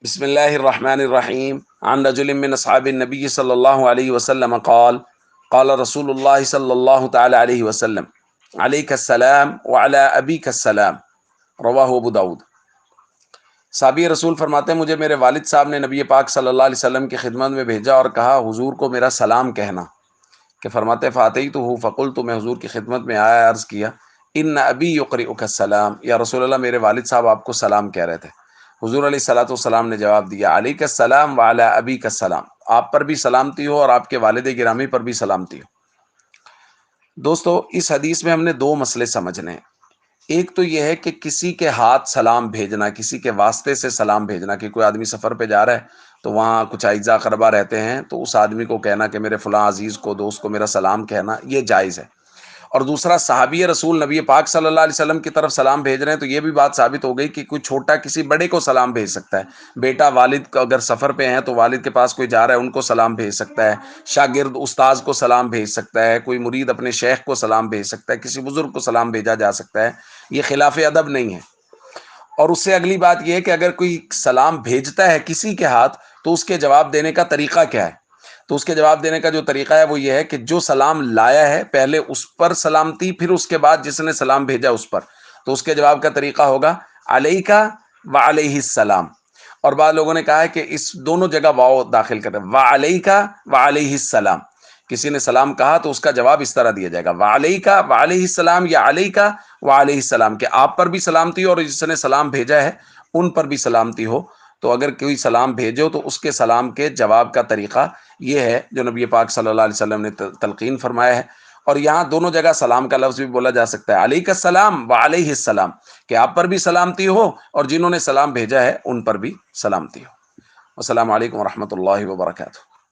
بسم اللہ الرحمن الرحیم عن رجل من اصحاب النبی صلی اللہ علیہ وسلم قال قال رسول اللہ صلی اللہ تعالی علیہ وسلم علیک السلام وعلی ابیک السلام رواہ ابو داود۔ صحابی رسول فرماتے ہیں مجھے میرے والد صاحب نے نبی پاک صلی اللہ علیہ وسلم کی خدمت میں بھیجا اور کہا حضور کو میرا سلام کہنا، کہ فرماتے فاتیتہ فقلت، میں حضور کی خدمت میں آیا، عرض کیا ان ابی یقرئک السلام، یا رسول اللہ میرے والد صاحب آپ کو سلام کہہ رہے تھے۔ حضور علیہ الصلوۃ والسلام نے جواب دیا علیک السلام وعلی ابیک السلام، آپ پر بھی سلامتی ہو اور آپ کے والد گرامی پر بھی سلامتی ہو۔ دوستو اس حدیث میں ہم نے دو مسئلے سمجھنے ہیں۔ ایک تو یہ ہے کہ کسی کے ہاتھ سلام بھیجنا، کسی کے واسطے سے سلام بھیجنا، کہ کوئی آدمی سفر پہ جا رہا ہے تو وہاں کچھ اعزا اقربا رہتے ہیں تو اس آدمی کو کہنا کہ میرے فلاں عزیز کو، دوست کو میرا سلام کہنا، یہ جائز ہے۔ اور دوسرا صحابی رسول نبی پاک صلی اللہ علیہ وسلم کی طرف سلام بھیج رہے ہیں تو یہ بھی بات ثابت ہو گئی کہ کوئی چھوٹا کسی بڑے کو سلام بھیج سکتا ہے۔ بیٹا والد کا اگر سفر پہ ہیں تو والد کے پاس کوئی جا رہا ہے ان کو سلام بھیج سکتا ہے، شاگرد استاذ کو سلام بھیج سکتا ہے، کوئی مرید اپنے شیخ کو سلام بھیج سکتا ہے، کسی بزرگ کو سلام بھیجا جا سکتا ہے، یہ خلاف ادب نہیں ہے۔ اور اس سے اگلی بات یہ ہے کہ اگر کوئی سلام بھیجتا ہے کسی کے ہاتھ تو اس کے جواب دینے کا طریقہ کیا ہے؟ تو اس کے جواب دینے کا جو طریقہ ہے وہ یہ ہے کہ جو سلام لایا ہے پہلے اس پر سلامتی، پھر اس کے بعد جس نے سلام بھیجا اس پر، تو اس کے جواب کا طریقہ ہوگا علیکہ وعلیہ السلام۔ اور بعض لوگوں نے کہا ہے کہ اس دونوں جگہ واو داخل کر دیں، وعلیکہ وعلیہ السلام۔ کسی نے سلام کہا تو اس کا جواب اس طرح دیا جائے گا وعلیکہ وعلیہ السلام یا علیکہ وعلیہ السلام، کہ آپ پر بھی سلامتی ہو اور جس نے سلام بھیجا ہے ان پر بھی سلامتی ہو۔ تو اگر کوئی سلام بھیجو تو اس کے سلام کے جواب کا طریقہ یہ ہے جو نبی پاک صلی اللہ علیہ وسلم نے تلقین فرمایا ہے۔ اور یہاں دونوں جگہ سلام کا لفظ بھی بولا جا سکتا ہے علیک السلام وعلیہ السلام، کہ آپ پر بھی سلامتی ہو اور جنہوں نے سلام بھیجا ہے ان پر بھی سلامتی ہو۔ السلام علیکم ورحمۃ اللہ وبرکاتہ۔